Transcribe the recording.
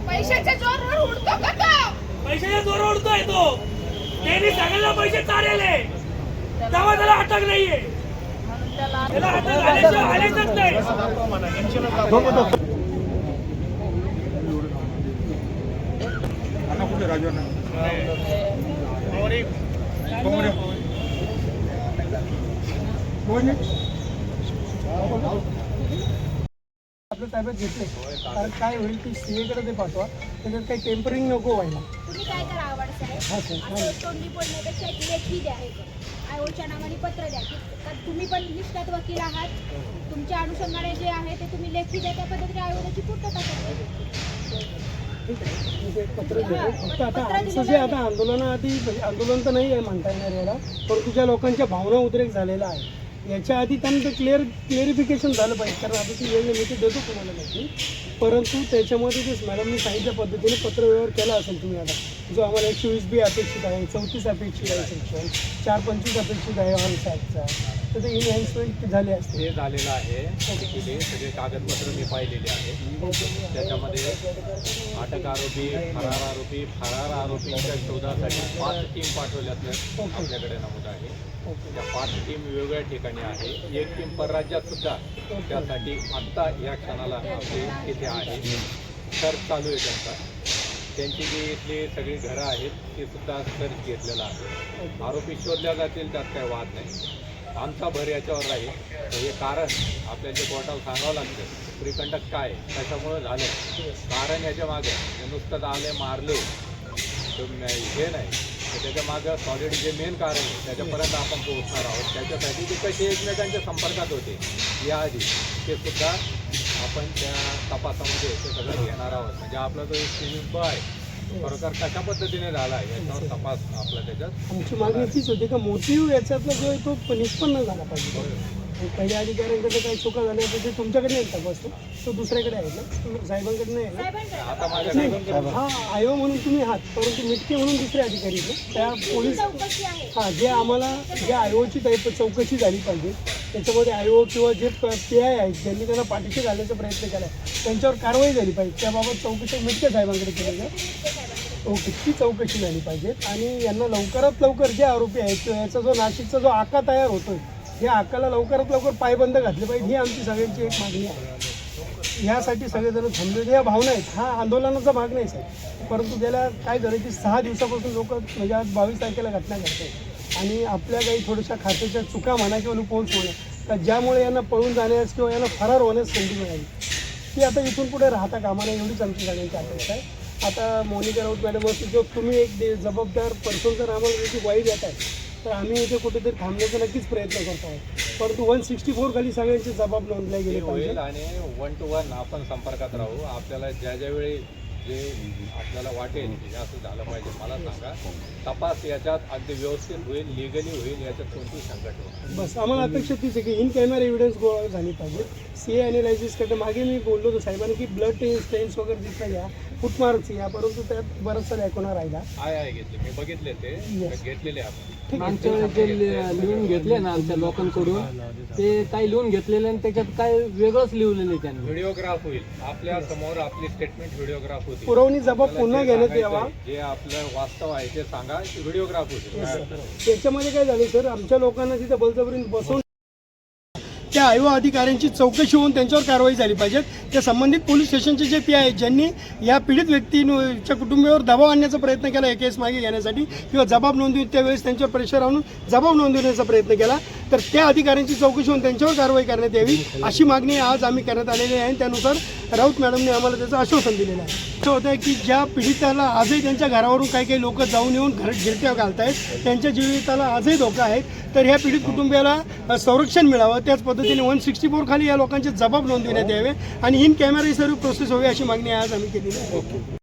पैशाच्या जोरावर उडतो का तो? पैशाच्या जोरावर उडतोय तो. त्यांनी सगळ्यांना पैसे चालले तेव्हा त्याला अटक नाहीये. त्याला अटक आलेच नाही. आपल्या ताब्यात घेतले कारण काय होईल की सीएकडे ते पाठवा त्याच्यात काही टेम्परिंग नको व्हायला. तुम्ही काय करा आवड साहेब तोंडी बोलण्यापेक्षा एक लेखी द्या आयोच्या नावाने पत्र द्या की तुम्ही पण निष्ठात वकील आहात तुमच्या अनुषंगाने जे आहे ते तुम्ही लेखी द्या त्या पद्धतीने आयोगाची पूर्तता करा. पत्र देतो फक्त आता आमचं जे आता आंदोलनाआधी आंदोलन तर नाही आहे म्हणता येणार याला परंतु ज्या लोकांच्या भावना उद्रेक झालेला आहे याच्या आधी त्यांना ते क्लिअरिफिकेशन झालं पाहिजे कारण आता ती वेळ मी ते देतो तुम्हाला माहिती परंतु त्याच्यामध्ये तेच मॅडमनी सांगितल्या पद्धतीने पत्रव्यवहार केला असेल तुम्ही आता जो आम्हाला 120B अपेक्षित आहे 34 अपेक्षित आहे सेक्शन 425 अपेक्षित आहे ऑन सॅटचा तर ते इनहॅन्समेंट झाले असते. हे झालेलं आहे हे सगळे कागदपत्र मी पाहिलेले आहे त्याच्यामध्ये अटक आरोपी फरार आरोपींच्या शोधासाठी 5 टीम पाठवल्याचं आपल्याकडे नमूद आहे. त्या 5 टीम वेगवेगळ्या ठिकाणी आहे. एक टीम परराज्यात सुद्धा त्यासाठी आत्ता या क्षणाला आपले तिथे आहे. सर्च चालू आहे त्यांची जी इथली सगळी घरं आहेत ती सुद्धा सर्च घेतलेला आहे. आरोपी शोधल्या जातील त्यात काही वाद नाही. आमचा भर याच्यावर राहील हे कारण आपल्याला जे कोर्टाला सांगावं लागतं प्रिकंडक्ट काय कशामुळं झालं कारण याच्या मागे नुसतं आले मारले हे नाही तर त्याच्या मागं सॉलिड जे मेन कारण आहे त्याच्यापर्यंत आपण पोहोचणार आहोत. त्याच्यासाठी ते कसे एकमेकांच्या संपर्कात होते याआधी ते सुद्धा आपण त्या तपासामध्ये ते सगळं घेणार आहोत. म्हणजे आपला जो एक स्विमिंग आहे खरोखर कशा पद्धतीने झाला आहे याच्यावर तपास आपला त्याच्यात. आमची मागणी तीच होती का मोटिव्ह याच्यातला जो आहे तो निष्पन्न झाला पाहिजे. पहिल्या अधिकाऱ्यांकडे काही चुका झाल्या तर ते तुमच्याकडे नाही तपास तो दुसऱ्याकडे आहे ना साहेबांकडे नाही आहे ना. हा आयो म्हणून तुम्ही आहात परंतु मिटके म्हणून दुसरे अधिकारी त्या पोलीस हां जे आम्हाला ज्या आयोची चौकशी झाली पाहिजे त्याच्यामध्ये आयोग किंवा जे PI आहेत ज्यांनी त्यांना पाठीशी घालण्याचा प्रयत्न केला त्यांच्यावर कारवाई झाली पाहिजे त्याबाबत चौकशी मिटके साहेबांकडे केली जाईल. ओके ती चौकशी झाली पाहिजे आणि यांना लवकरात लवकर जे आरोपी आहेत याचा जो नाशिकचा जो आका तयार होतोय या आकाला लवकरात लवकर पायबंद घातले पाहिजे ही आमची सगळ्यांची एक मागणी आहे. यासाठी सगळेजण थांबलेले या भावना आहेत. हा आंदोलनाचा भाग नाही साहेब परंतु त्याला काय झालं की 6 दिवसापासून लोक म्हणजे आज 22 तारखेला घटना घडतात आणि आपल्या काही थोड्याशा खात्याच्या चुका म्हणा किंवा लुपोन्स म्हणा तर ज्यामुळे यांना पळून जाण्यास किंवा यांना फरार होण्यास संधी मिळाली ती आता इथून पुढे राहता कामा नये एवढीच आमची सगळ्यांची अपेक्षा आहे. आता मोनिका राऊत मॅडम असतो जो तुम्ही एक जबाबदार पर्सन जर आम्हाला त्याची वाईट येत आहे तर आम्ही इथे कुठेतरी थांबण्याचा नक्कीच प्रयत्न करतो आहोत परंतु 164 खाली सगळ्यांचे जबाब नोंदले गेले होईल आणि 1 to 1 आपण संपर्कात राहू. आपल्याला ज्या वेळी जे आपल्याला वाटेल की असं झालं पाहिजे मला सांगा तपास याच्यात अगदी व्यवस्थित होईल लिगली होईल याच्यात कोणतीही संकट होईल. बस आम्हाला अपेक्षा तीच आहे की इन कॅमेरा एव्हिडन्स गोळा झाली पाहिजे. CA ॲनालायसिस करते मागे मी बोललो होतो साहेबांनी की ब्लड स्टेन्स वगैरे दिसता घ्या फुटमार्क्स या परंतु त्यात बराचसा दाखवणार राहिला आहे घेतले मी बघितले ते घेतलेले आपण आमच्या जे लिहून घेतले ना आमच्या लोकांकडून ते काही लिहून घेतलेले आणि त्याच्यात काय वेगळंच लिहिलेलं त्यांनी. व्हिडिओग्राफ होईल आपल्या समोर आपली स्टेटमेंट व्हिडिओग्राफ होती पुरवणी जबाब पुन्हा घेण्यात यावा जे आपलं वास्तव आहे ते सांगा व्हिडिओग्राफ होईल. त्याच्यामध्ये काय झालं सर आमच्या लोकांना तिथे बलजबरीने बसवून त्या आयोग अधिकाऱ्यांची चौकशी होऊन त्यांच्यावर कारवाई झाली पाहिजे. त्या संबंधित पोलीस स्टेशनचे जे PI आहेत ज्यांनी या पीडित व्यक्तीच्या कुटुंबियावर दबाव आणण्याचा प्रयत्न केला हे केस मागे घेण्यासाठी किंवा जबाब नोंदवून त्यावेळेस त्यांच्यावर प्रेशर आणून जबाब नोंदवण्याचा प्रयत्न केला तर त्या अधिकाऱ्यांची चौकशी होऊन त्यांच्यावर कारवाई करण्यात यावी अशी मागणी आज आम्ही करण्यात आलेली आहे. त्यानुसार राऊत मॅडमने आम्हाला त्याचं आश्वासन दिलेलं आहे. असं होतं आहे की ज्या पीडिताला आजही त्यांच्या घरावरून काही लोक जाऊन येऊन गिरट्या घालत आहेत त्यांच्या जीविताला आजही धोका आहेत तर ह्या पीडित कुटुंबियाला संरक्षण मिळावं त्याच पद्धतीने 164 खाली या लोकांचे जबाब नोंदविण्यात यावे आणि इन कॅमेरा ही सर्व प्रोसेस व्हावी अशी मागणी आज आम्ही केलेली आहे.